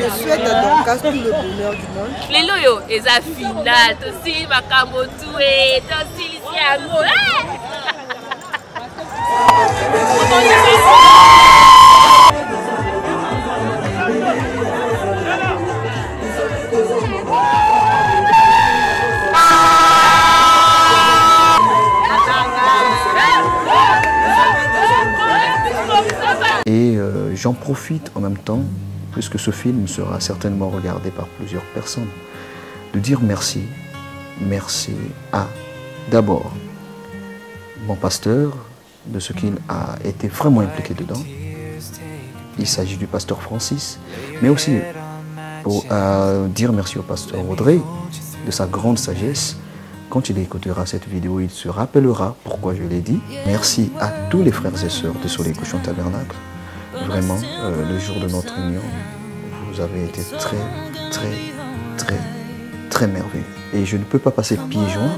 souhaite à Dorcas tout le bonheur du monde. Les loyaux, et ça finale, aussi ma camotoué, aussi ici à nous. Et j'en profite en même temps, puisque ce film sera certainement regardé par plusieurs personnes, de dire merci. Merci à, d'abord, mon pasteur, de ce qu'il a été vraiment impliqué dedans. Il s'agit du pasteur Francis, mais aussi pour dire merci au pasteur Audrey de sa grande sagesse. Quand il écoutera cette vidéo, il se rappellera pourquoi je l'ai dit. Merci à tous les frères et sœurs de Soleil Couchant Tabernacle. Vraiment, le jour de notre union, vous avez été très merveilleux. Et je ne peux pas passer pieds joints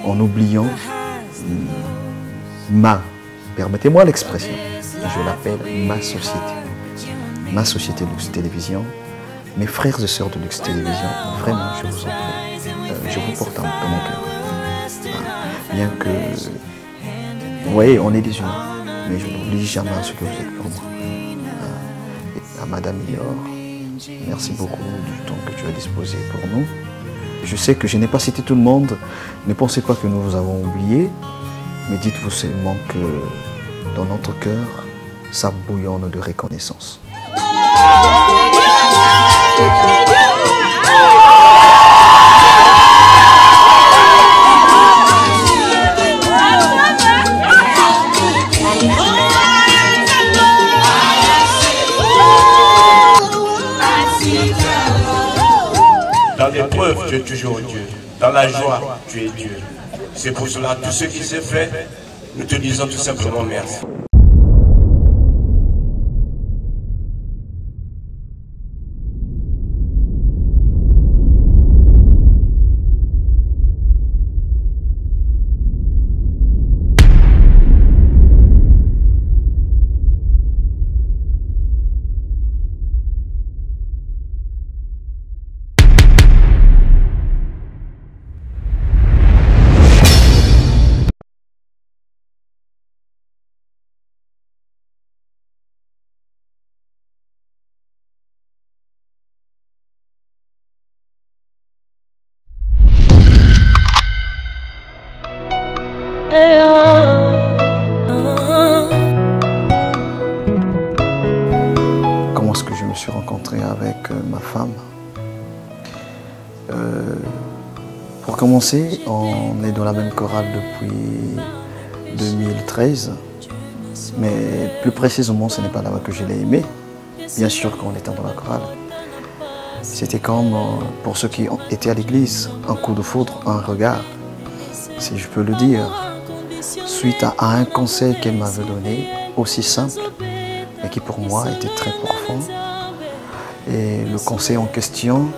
en oubliant permettez-moi l'expression, je l'appelle ma société Lux Télévision, mes frères et sœurs de Lux Télévision, vraiment, je vous en prie, je vous porte dans mon cœur. Bien que, vous voyez, on est des humains, mais je n'oublie jamais ce que vous êtes pour moi. Et à Madame Lior, merci beaucoup du temps que tu as disposé pour nous. Je sais que je n'ai pas cité tout le monde, ne pensez pas que nous vous avons oublié, mais dites-vous seulement que dans notre cœur, ça bouillonne de reconnaissance. Dans l'épreuve, tu es toujours Dieu. Dans la joie, tu es Dieu. C'est pour cela, tout ce qui s'est fait, nous te disons tout simplement merci. Comment est-ce que je me suis rencontré avec ma femme? Pour commencer, on est dans la même chorale depuis 2013, mais plus précisément, ce n'est pas là-bas que je l'ai aimé. Bien sûr qu'en étant dans la chorale, c'était comme, pour ceux qui étaient à l'église, un coup de foudre, un regard, si je peux le dire, suite à un conseil qu'elle m'avait donné, aussi simple, mais qui pour moi était très profond. Et le conseil en question,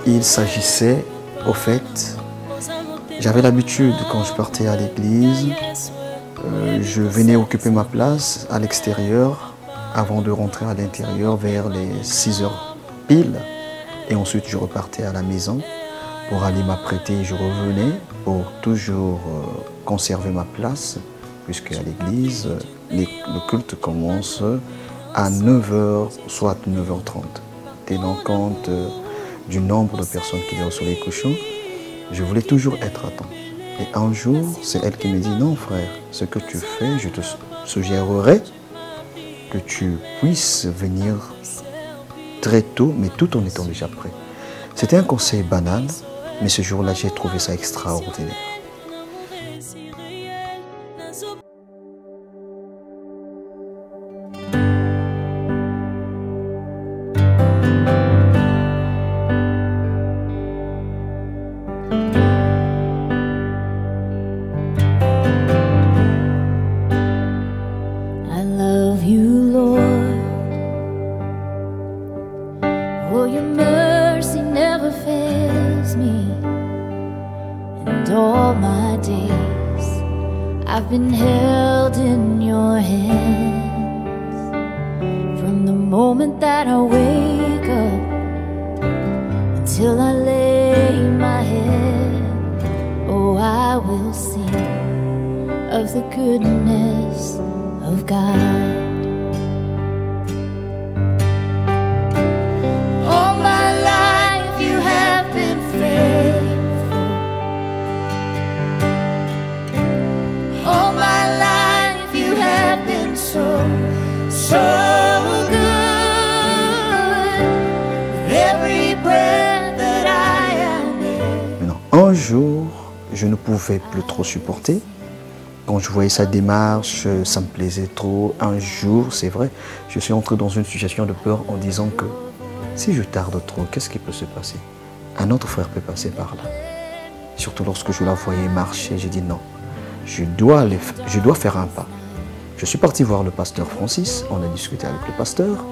il s'agissait, au fait, j'avais l'habitude quand je partais à l'église, je venais occuper ma place à l'extérieur avant de rentrer à l'intérieur vers les 6 heures pile. Et ensuite je repartais à la maison pour aller m'apprêter et je revenais pour toujours conserver ma place, puisque à l'église, le culte commence à 9h, soit 9h30. Tenant compte du nombre de personnes qu'il y a au soleil couchant, je voulais toujours être à temps. Et un jour, c'est elle qui me dit, non frère, ce que tu fais, je te suggérerais que tu puisses venir très tôt, mais tout en étant déjà prêt. C'était un conseil banal, mais ce jour-là, j'ai trouvé ça extraordinaire. Oh, your mercy never fails me, and all my days I've been held in your hands from the moment that I wake up until I lay my head, oh, I will sing of the goodness of God. All my life you have been faithful. All my life you have been so good. With every breath that I am in. Maintenant, un jour, je ne pouvais plus trop supporter. Quand je voyais sa démarche, ça me plaisait trop. Un jour, c'est vrai, je suis entré dans une situation de peur en disant que si je tarde trop, qu'est-ce qui peut se passer? Un autre frère peut passer par là. Surtout lorsque je la voyais marcher, j'ai dit non, je dois faire un pas. Je suis parti voir le pasteur Francis, on a discuté avec le pasteur.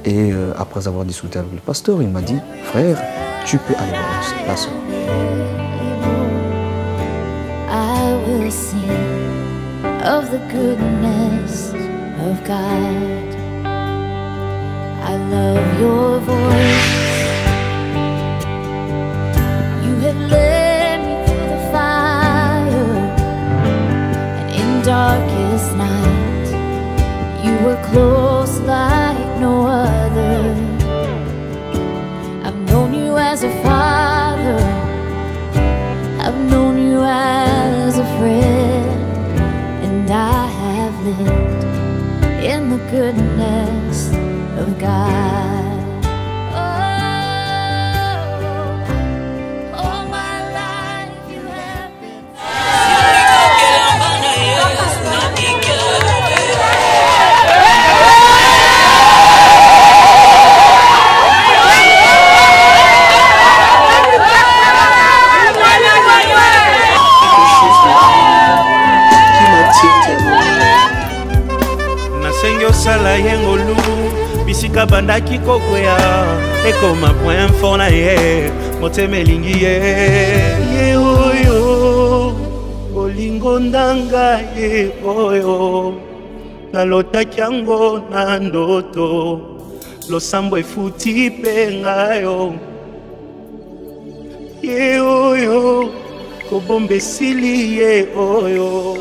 Et après avoir discuté avec le pasteur, il m'a dit, frère, tu peux aller voir la sœur. I will sing of the goodness of God. I love your voice. You have led me through the fire, and in darkest night, you were close like no other. I've known you as a father, I've known you as a friend, and I have lived in the goodness of God. Oh, all my life you have been. Sala yengolu bisika bandaki kokwea ekoma point fort na ye motema elingi ye oyo olingo ndanga ye oyo nalotaki yango na ndoto losambo efuti mpe ngayo ye oyo kobomba esili ye oyo.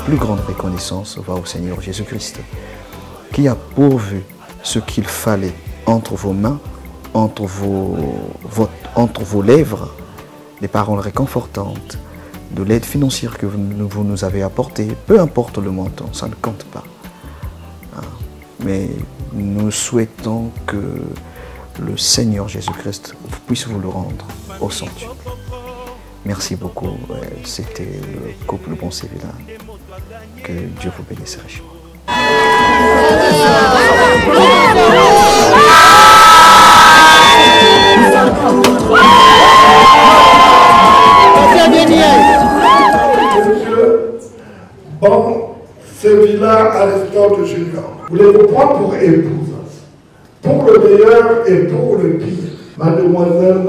Plus grande reconnaissance va au Seigneur Jésus-Christ, qui a pourvu ce qu'il fallait entre vos mains, entre vos lèvres, des paroles réconfortantes, de l'aide financière que vous nous avez apportée, peu importe le montant, ça ne compte pas. Mais nous souhaitons que le Seigneur Jésus-Christ puisse vous le rendre au centuple. Merci beaucoup, c'était le couple Bon Sévilla. Que Dieu vous bénisse richement. Bon Sévilla Aristote Junior, voulez-vous prendre pour épouse, pour le meilleur et pour le pire, mademoiselle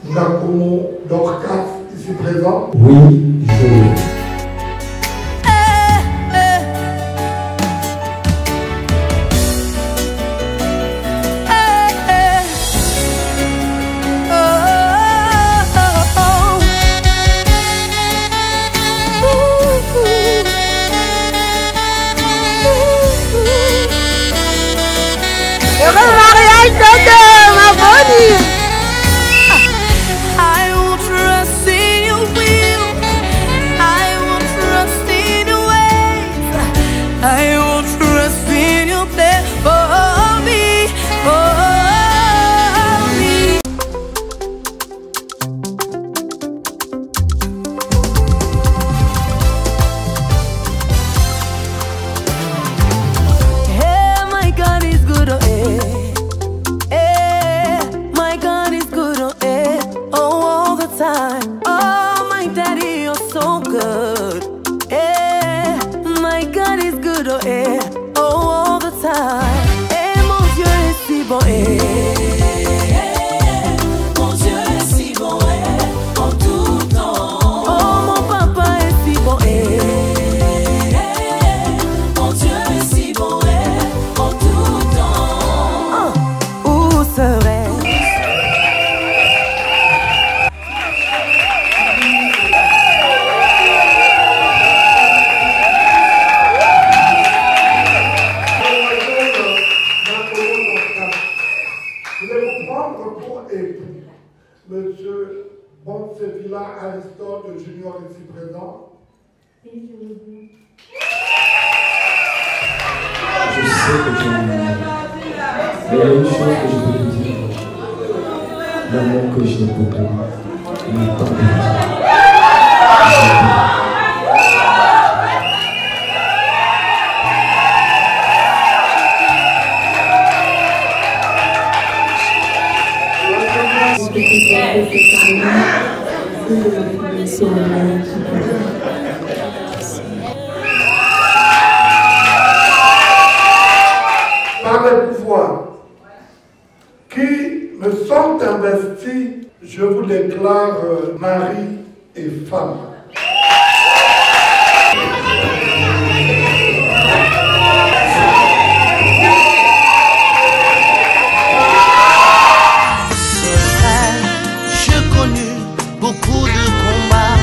Nakomo Dorcas, ici présent? Oui, je veux. I will trust in your will. I Bon Sevilla Aristote Junior ici présent. Je sais que tu m'aimes. Mais il y a une chose que je peux te dire. L'amour que j'ai pour toi n'est pas perdu. Par les pouvoirs qui me sont investis, je vous déclare mari et femme. Beaucoup de combats,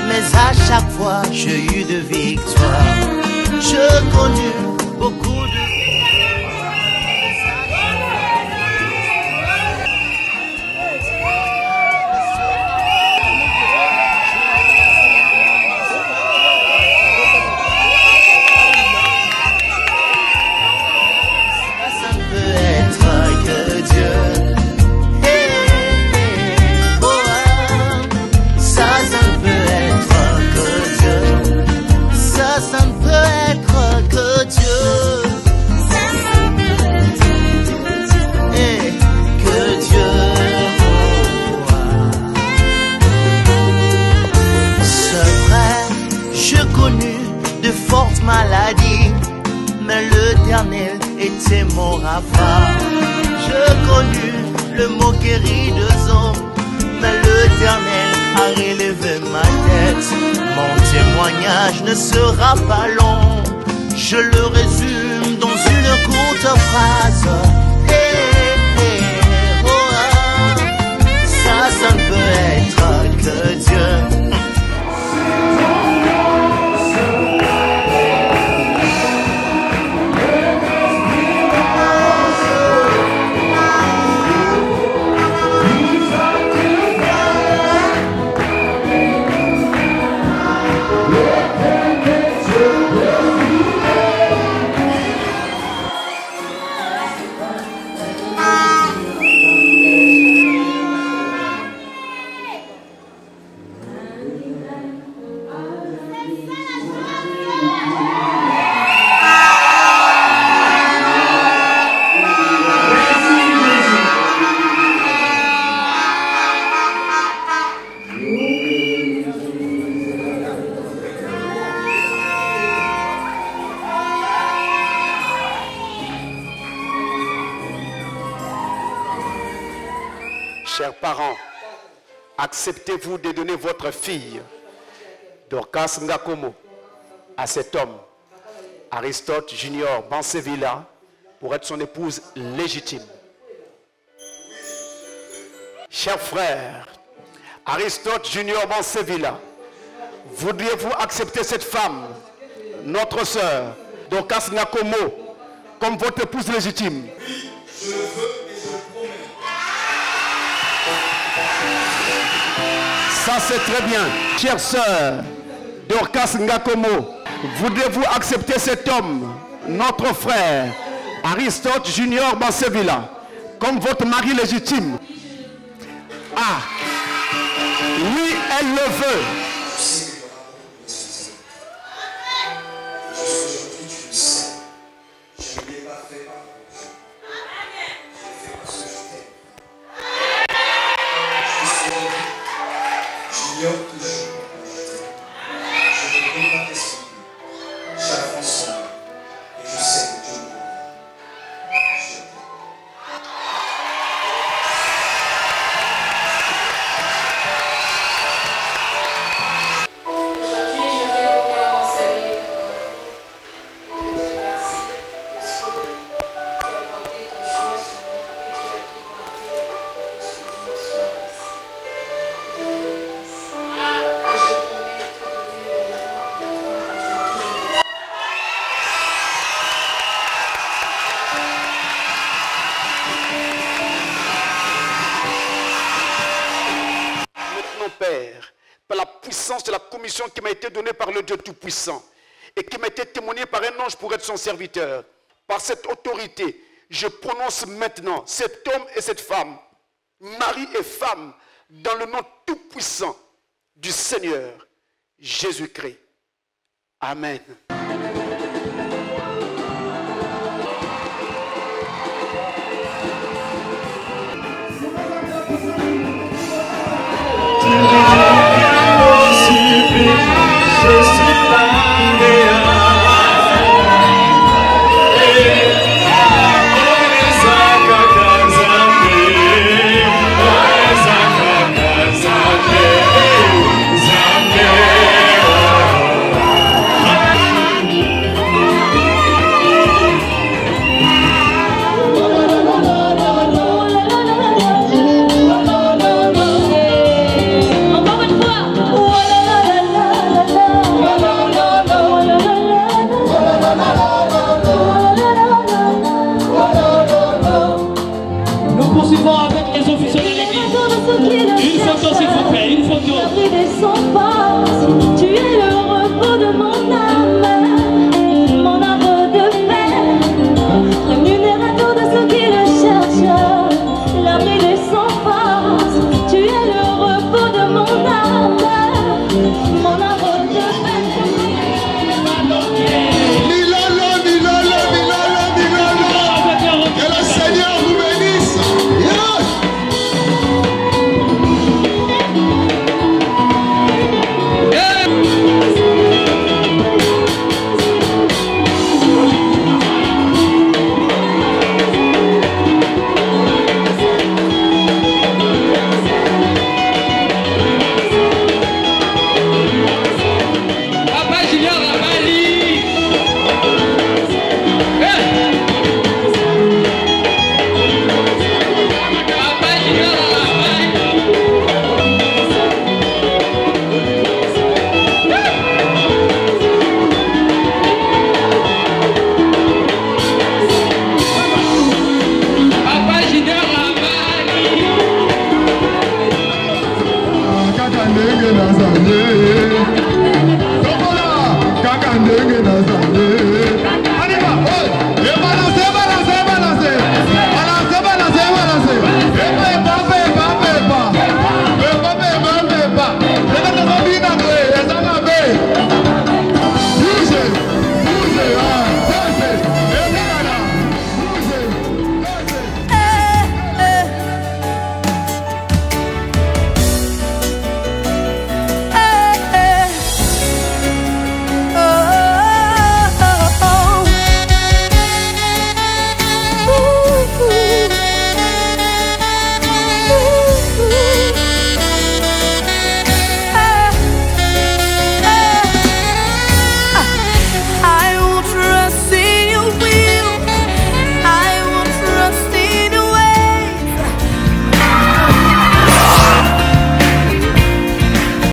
mais à chaque fois j'ai eu de victoires. Je connu beaucoup de... Ça ne peut être que Dieu. Ça ne peut être que Dieu. Et que Dieu. C'est vrai, j'ai connu de fortes maladies, mais l'Éternel était mon rempart. J'ai connu le mot guéri de hommes, mais l'Éternel a relevé ma tête. Mon témoignage ne sera pas long, je le résume dans une courte phrase. Hey, hey, oh, ah. Ça ne peut être que Dieu. Chers parents, acceptez-vous de donner votre fille, Dorcas Ngakomo, à cet homme, Aristote Junior Bansevilla, pour être son épouse légitime? Chers frères, Aristote Junior Bansevilla, voudriez-vous accepter cette femme, notre sœur, Dorcas Ngakomo, comme votre épouse légitime? Je le veux et je le promets. Ça c'est très bien. Chère sœur, Dorcas Ngakomo, voudrez-vous accepter cet homme, notre frère, Aristote Junior Bansevilla, comme votre mari légitime? Ah, oui, elle le veut. sens de la commission qui m'a été donnée par le Dieu Tout-Puissant et qui m'a été témoignée par un ange pour être son serviteur, par cette autorité, je prononce maintenant cet homme et cette femme, mari et femme, dans le nom tout-puissant du Seigneur Jésus-Christ. Amen.